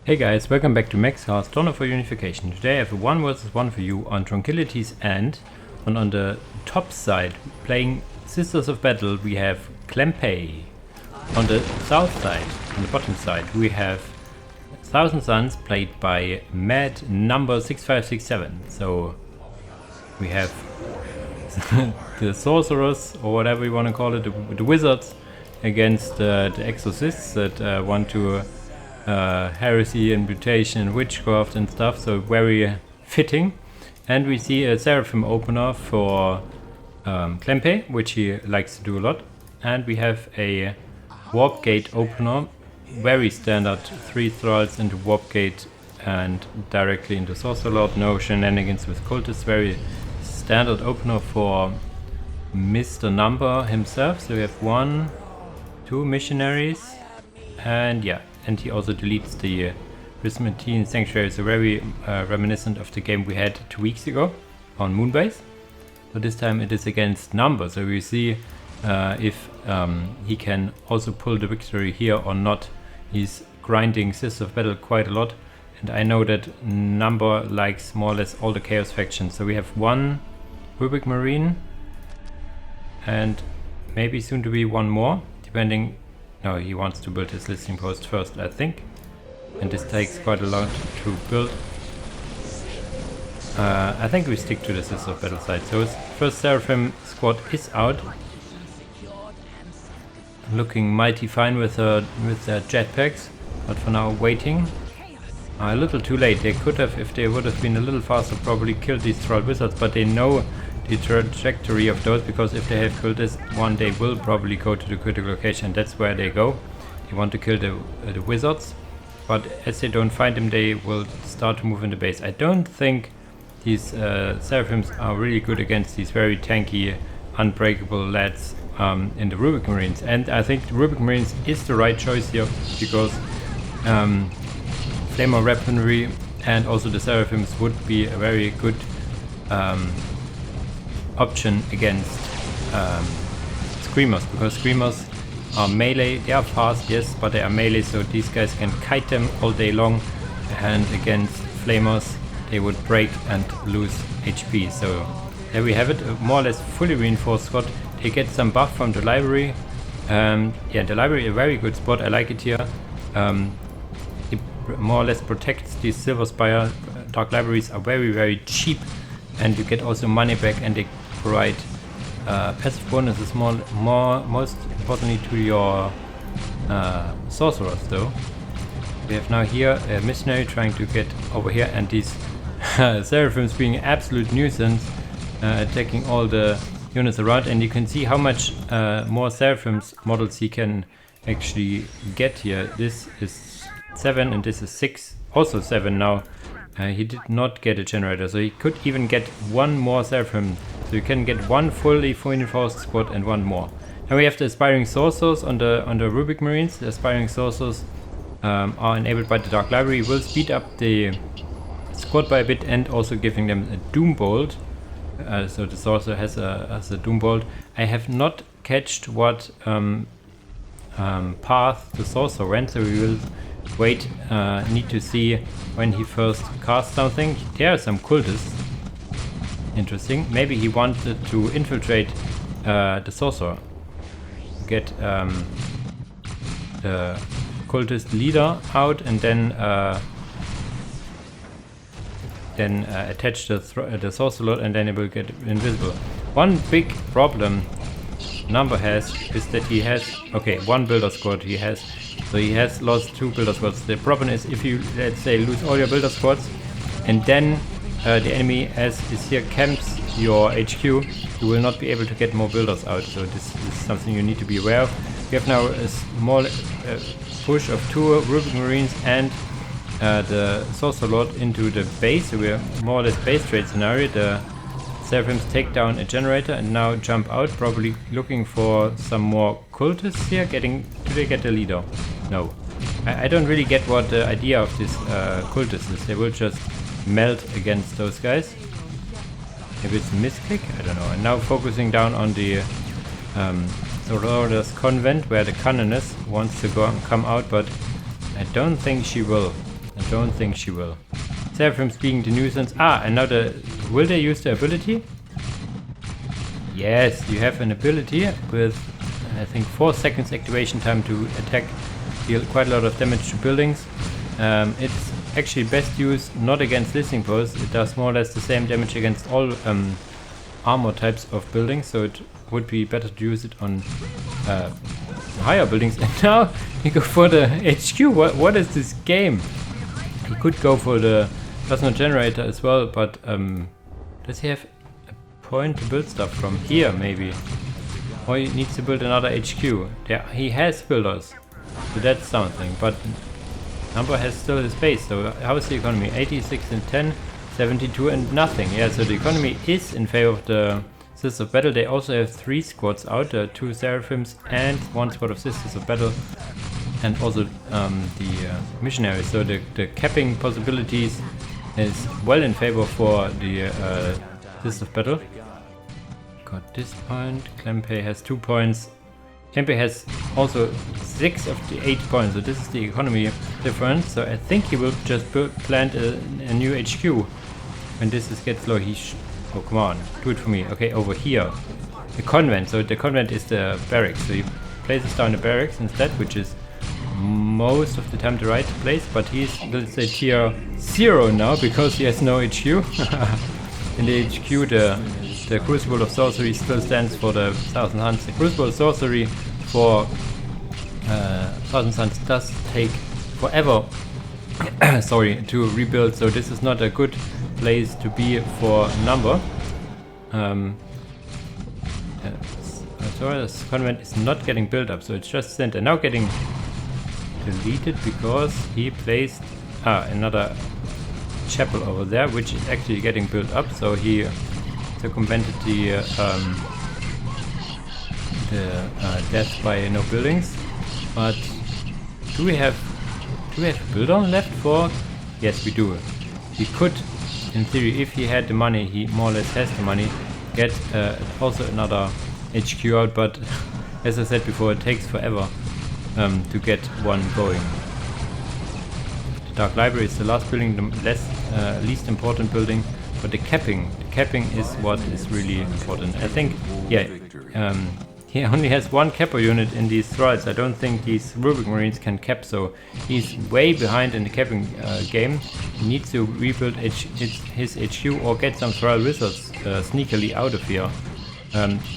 Hey guys, welcome back to Max Soulstorm for Unification. Today I have a 1 versus 1 for you on Tranquility's end, and on the top side, playing Sisters of Battle, we have cklempay. On the south side, on the bottom side, we have Thousand Suns played by Mad number 6567. So we have the sorcerers, or whatever you want to call it, the wizards, against the exorcists that want to heresy and mutation and witchcraft and stuff, so very fitting. And we see a Seraphim opener for cklempay, which he likes to do a lot. And we have a warp gate opener, very standard, 3 thralls into warp gate and directly into sorcerer lord, no shenanigans with cultists, very standard opener for Mr. Number himself. So we have 1, 2 missionaries, and yeah, and he also deletes the Prismatine Sanctuary, so very reminiscent of the game we had 2 weeks ago on Moonbase. So this time it is against Number, so we see if he can also pull the victory here or not. He's grinding Sisters of Battle quite a lot, and I know that Number likes more or less all the Chaos factions. So we have 1 Rubik Marine and maybe soon to be 1 more, depending. No, he wants to build his listening post first, I think. And this takes quite a lot to build. I think we stick to the Sisters of Battle side. So his first Seraphim squad is out. Looking mighty fine with their jetpacks, but for now waiting. A little too late. They could have, if they would have been a little faster, probably killed these troll wizards, but they know the trajectory of those, because if they have killed this one, they will probably go to the critical location. That's where they go. They want to kill the wizards, but as they don't find them, they will start to move in the base. I don't think these Seraphims are really good against these very tanky, unbreakable lads in the Rubik Marines, and I think the Rubik Marines is the right choice here, because Flamer Weaponry and also the Seraphims would be a very good option against Screamers, because Screamers are melee. They are fast, yes, but they are melee, so these guys can kite them all day long, and against Flamers they would break and lose HP. So there we have it, a more or less fully reinforced squad. They get some buff from the library. Yeah, the library, a very good spot, I like it here. It more or less protects these Silver Spire. Dark libraries are very, very cheap, and you get also money back, and they provide passive bonuses, most importantly to your sorcerers though. We have now here a missionary trying to get over here, and these Seraphims being absolute nuisance, attacking all the units around, and you can see how much more Seraphims models he can actually get here. This is 7 and this is 6, also 7 now. He did not get a generator, so he could even get 1 more Seraphim. So you can get 1 fully reinforced squad and 1 more. Now we have the Aspiring Sorcerers on the Rubik Marines. The Aspiring Sorcerers are enabled by the Dark Library, will speed up the squad by a bit, and also giving them a Doom Bolt. So the Sorcerer has a Doom Bolt. I have not catched what path the Sorcerer went, so we will wait, need to see when he first cast something. There are some cultists. Interesting. Maybe he wanted to infiltrate the sorcerer. Get the cultist leader out, and then attach the sorcerer, and then it will get invisible. One big problem Number has is that he has, okay, 1 builder squad he has. So he has lost 2 builder squads. The problem is, if you, let's say, lose all your builder squads, and then the enemy as is here camps your HQ, you will not be able to get more builders out. So this is something you need to be aware of. We have now a small push of 2 Rubik Marines and the Sorcerer Lord into the base. So we are more or less base trade scenario. The Seraphims take down a generator and now jump out, probably looking for some more cultists here. Do they get the leader? No. I don't really get what the idea of this cultist is. They will just melt against those guys. Maybe it's a misclick? I don't know. And now focusing down on the Sororous Convent, where the Canoness wants to come out, but I don't think she will. I don't think she will. Seraphims being the nuisance. And now will they use the ability? Yes, you have an ability with, I think, 4 seconds activation time to attack, deal quite a lot of damage to buildings. It's actually best used not against listening posts. It does more or less the same damage against all armor types of buildings, so it would be better to use it on higher buildings. And now you go for the HQ. What is this game? He could go for the plasma generator as well, but does he have a point to build stuff from? Here maybe. Or he needs to build another HQ. Yeah, he has builders, so that's something, but Number has still his base, so how is the economy? 86 and 10, 72 and nothing. Yeah, so the economy is in favor of the Sisters of Battle. They also have 3 squads out, 2 Seraphims and 1 squad of Sisters of Battle, and also the missionaries. So the capping possibilities is well in favor for the Sisters of Battle. Got this point. Clempay has 2 points. Clempay has also 6 of the 8 points, so this is the economy difference. So I think he will just plant a new HQ when this gets low. Oh, come on, do it for me. Okay, over here, the convent. So the convent is the barracks. So he places down the barracks instead, which is most of the time the right place. But he's, let's say, tier 0 now because he has no HQ. In the HQ, the Crucible of Sorcery still stands for the Thousand Suns. The Crucible of Sorcery for Thousand Suns does take forever sorry, to rebuild, so this is not a good place to be for number. This convent is not getting built up, so it's just sent and now getting deleted because he placed another chapel over there, which is actually getting built up, so he circumvented the death by no buildings. But do we have a builder left for? Yes, we do. He could, in theory, if he had the money, he more or less has the money, get also another HQ out, but as I said before, it takes forever to get one going. The Dark Library is the last building, the least important building, but the capping is what is really important. I think, yeah, he only has 1 capper unit in these trials. I don't think these Rubric Marines can cap, so he's way behind in the capping game. He needs to rebuild his HQ or get some trial wizards sneakily out of here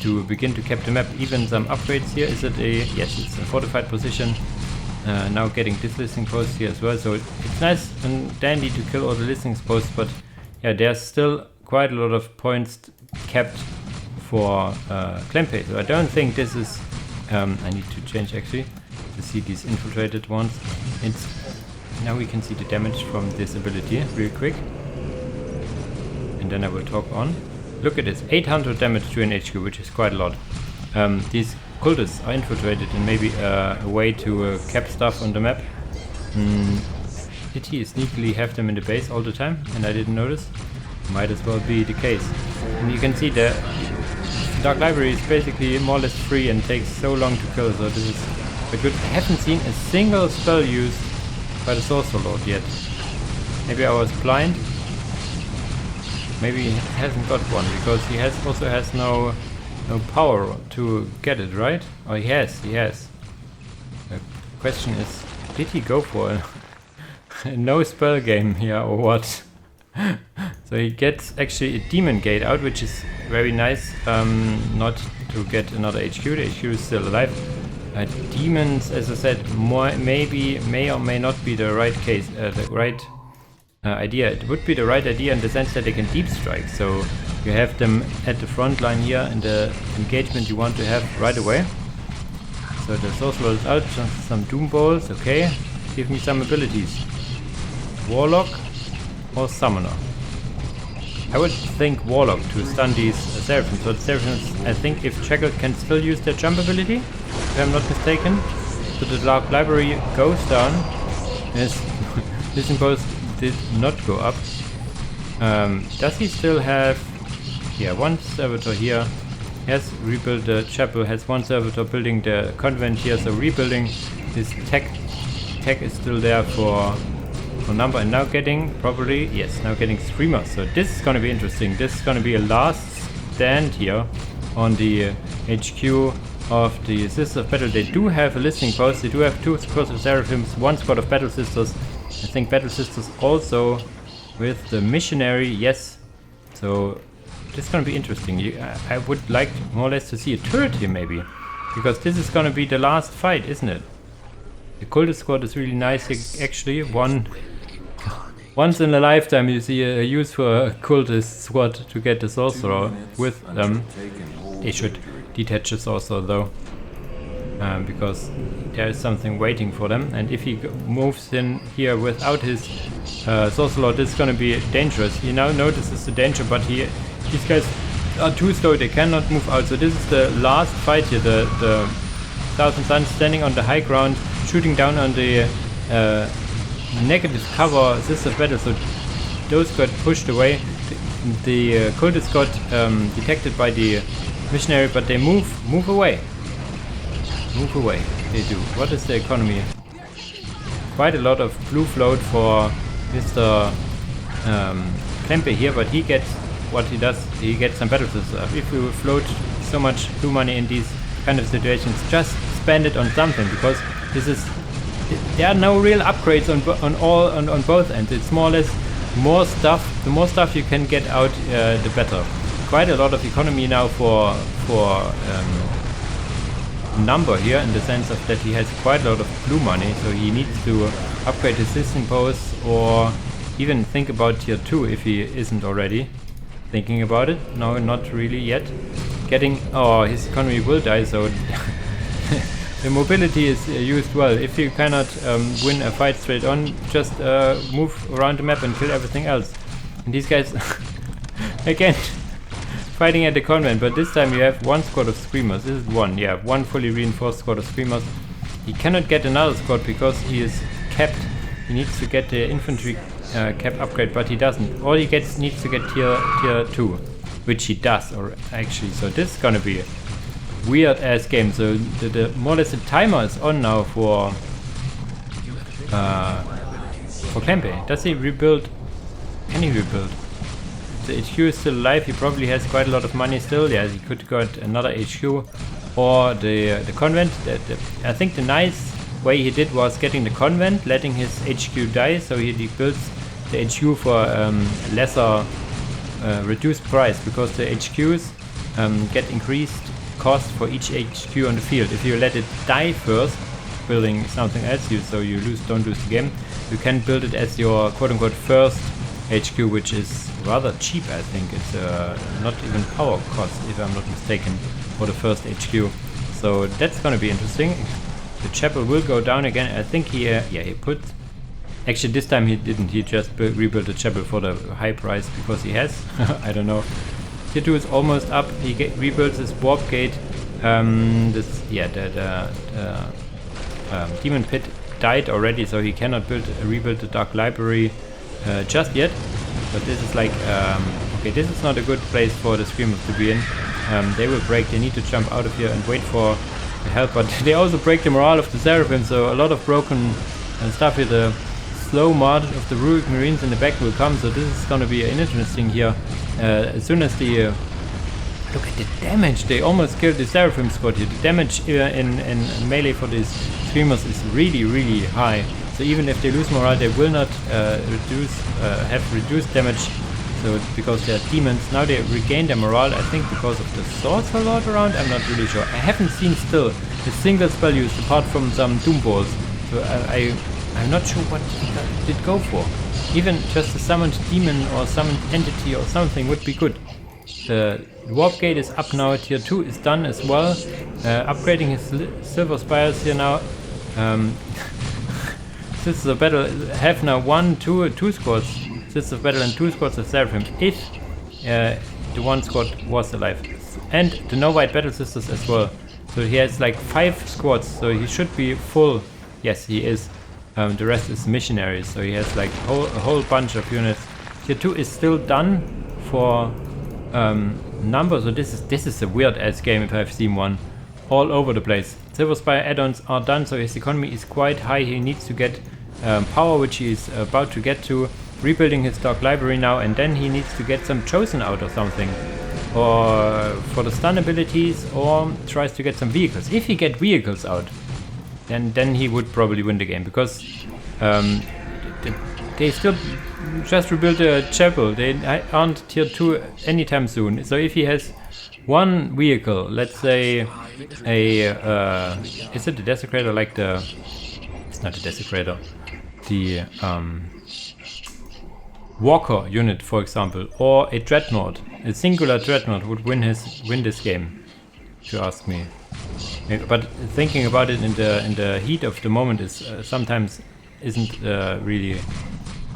to begin to cap the map. Even some upgrades here. Is it a... yes, it's a fortified position. Now getting this listening post here as well, so it's nice and dandy to kill all the listening posts, but yeah, there's still quite a lot of points kept for Clempay. So I don't think this is... I need to change actually to see these infiltrated ones. Now we can see the damage from this ability real quick. And then I will talk on. Look at this, 800 damage to an HQ, which is quite a lot. These cultists are infiltrated and maybe a way to cap stuff on the map. Did he sneakily have them in the base all the time and I didn't notice? Might as well be the case. And you can see the Dark Library is basically more or less free and takes so long to kill, so this is quite good. I haven't seen a single spell used by the Sorcerer Lord yet. Maybe I was blind. Maybe he hasn't got one because he also has no power to get it, right? Oh, he has. The question is, did he go for a no spell game here or what? So he gets actually a demon gate out, which is very nice. Not to get another HQ. The HQ is still alive. Demons, as I said, may or may not be the right case, the right idea. It would be the right idea in the sense that they can deep strike. So you have them at the front line here in the engagement you want to have right away. So the Sorcerer is out, some Doom Balls, okay. Give me some abilities. Warlock or Summoner. I would think Warlock to stun these Seraphims. So the Seraphims, I think if Shackled can still use their jump ability, if I'm not mistaken. So the Dark Library goes down. Yes, this impulse did not go up. Does he still have... yeah, 1 servitor here. He has rebuilt the chapel, has 1 servitor building the convent here, so rebuilding his tech is still there for for number, and now getting probably, yes, now getting streamers. So this is gonna be interesting. This is gonna be a last stand here on the HQ of the Sisters of Battle. They do have a listening post. They do have 2 squads of Seraphims, 1 squad of Battle Sisters. I think Battle Sisters also with the missionary, yes. So this is gonna be interesting. I would like more or less to see a turret here maybe, because this is gonna be the last fight, isn't it? The cultist squad is really nice actually. Once in a lifetime you see a use for a cultist squad to get the sorcerer with them. They should detach the sorcerer though, because there is something waiting for them, and if he moves in here without his sorcerer, this is gonna be dangerous. He now notices the danger, but these guys are too slow, they cannot move out. So this is the last fight here. The Thousand Suns standing on the high ground, shooting down on the negative cover Sister of Battle, so those got pushed away. The cultists got detected by the missionary, but they move away. Move away, they do. What is the economy? Quite a lot of blue float for Mr. Clempe here, but he gets what he does. He gets some battle stuff. If you float so much blue money in these kind of situations, just spend it on something, because there are no real upgrades on both ends. It's more or less more stuff. The more stuff you can get out, the better. Quite a lot of economy now for number here, in the sense of that he has quite a lot of blue money, so he needs to upgrade his listening posts, or even think about tier 2 if he isn't already thinking about it. No, not really yet. His economy will die, so the mobility is used well. If you cannot win a fight straight on, just move around the map and kill everything else. And these guys, again, fighting at the convent, but this time you have 1 squad of screamers. This is 1, yeah, 1 fully reinforced squad of screamers. He cannot get another squad because he is capped. He needs to get the infantry cap upgrade, but he doesn't. All he needs to get tier 2, which he does, or actually. So this is gonna be a weird ass game. So the more or less the timer is on now for Clempe. Does he rebuild? Can he rebuild? The HQ is still alive. He probably has quite a lot of money still. Yeah, he could got another HQ or the convent. I think the nice way he did was getting the convent, letting his HQ die, so he builds the HQ for lesser reduced price, because the HQs get increased cost for each HQ on the field. If you let it die first, building something else, you don't lose the game. You can build it as your quote-unquote first HQ, which is rather cheap. I think it's not even power cost, if I'm not mistaken, for the first HQ. So that's gonna be interesting. The chapel will go down again. I think he put. Actually, this time he didn't. He just rebuilt the chapel for the high price because he has. I don't know. Tier 2 is almost up. He rebuilds his warp gate. Demon pit died already, so he cannot rebuild the dark library just yet. But this is like okay. This is not a good place for the screamers to be in. They will break. They need to jump out of here and wait for the help. But they also break the morale of the Seraphim. So a lot of broken stuff here. The slow march of the Rurik Marines in the back will come. So this is going to be interesting here. As soon as the look at the damage, they almost killed the Seraphim squad here. The damage in melee for these screamers is really, really high. So even if they lose morale, they will not have reduced damage. So because they are demons, now they regain their morale. I think because of the swords a lot around. I'm not really sure. I haven't seen still a single spell used apart from some doom balls. So I'm not sure what he did go for. Even just a summoned demon or summoned entity or something would be good. The warp gate is up now. Tier 2 is done as well. Upgrading his silver spires here now. Sisters of Battle have now two squads. Sisters of Battle and 2 squads of Seraphim, if the 1 squad was alive. And the No White Battle Sisters as well. So he has like 5 squads, so he should be full. Yes, he is. The rest is missionaries, so he has like a whole bunch of units. Tier 2 is still done for numbers, so this is a weird ass game if I've seen one. All over the place. Silver Spire add-ons are done, so his economy is quite high. He needs to get power which he is about to get to, rebuilding his stock library now, and then he needs to get some chosen out or something, or for the stun abilities, or tries to get some vehicles. If he get vehicles out, then he would probably win the game, because they still just rebuilt a chapel. They aren't tier 2 anytime soon. So if he has one vehicle, let's say a is it the desecrator, like the, it's not a desecrator, the walker unit, for example, or a dreadnought, a singular dreadnought would win this game, if you ask me. But thinking about it in the heat of the moment is sometimes isn't really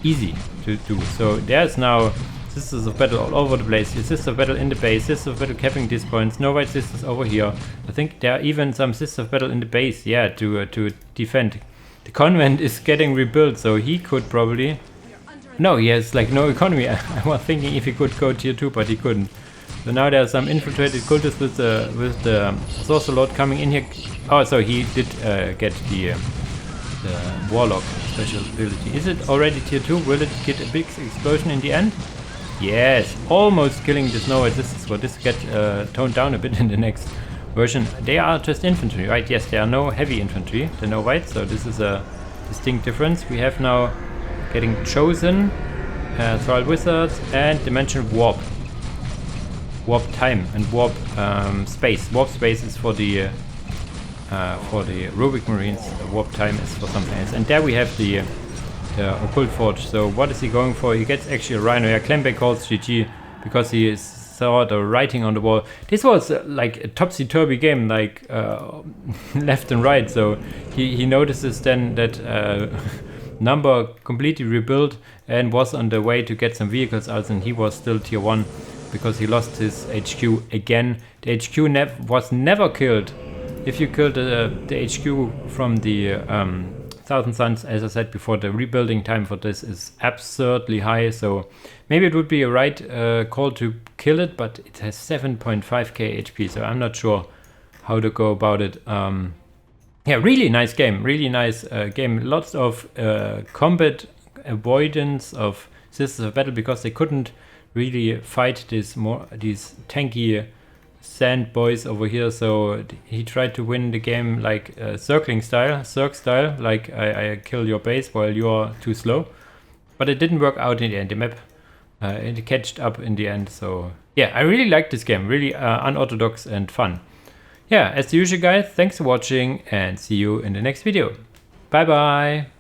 easy to do. So there's now Sisters of Battle all over the place. Sisters of Battle in the base, Sisters of Battle capping these points, no white Sisters over here. I think there are even some Sisters of Battle in the base, yeah, to defend. The convent is getting rebuilt, so he could probably... No, he has like no economy. I was thinking if he could go tier 2, but he couldn't. So now there are some infiltrated cultists with the Sorcerer Lord coming in here. Oh, so he did get the Warlock special ability. Is it already tier 2? Will it get a big explosion in the end? Yes, almost killing the Snow White Sisters. Will this get toned down a bit in the next version? They are just infantry, right? Yes, there are no heavy infantry, the No White, so this is a distinct difference. We have now getting chosen, Thrall Wizards, and Dimension Warp. Warp time and warp space. Warp space is for the Rubik Marines. Warp time is for something else. And there we have the Occult Forge. So what is he going for? He gets actually a Rhino. Yeah, cklempay calls GG because he saw the writing on the wall. This was like a topsy-turvy game, like left and right. So he notices then that Number completely rebuilt and was on the way to get some vehicles out, and he was still tier 1 because he lost his HQ again. The HQ was never killed. If you killed the HQ from the Thousand Suns, as I said before, the rebuilding time for this is absurdly high, so maybe it would be a right call to kill it, but it has 7.5k HP, so I'm not sure how to go about it. Yeah, really nice game, really nice game. Lots of combat avoidance of Sisters of Battle because they couldn't really fight these tanky sand boys over here. So he tried to win the game like circling style, Cirque style, like I kill your base while you're too slow. But it didn't work out in the end. The map it catched up in the end. So yeah, I really like this game, really unorthodox and fun. Yeah, as usual guys, thanks for watching and see you in the next video. Bye bye!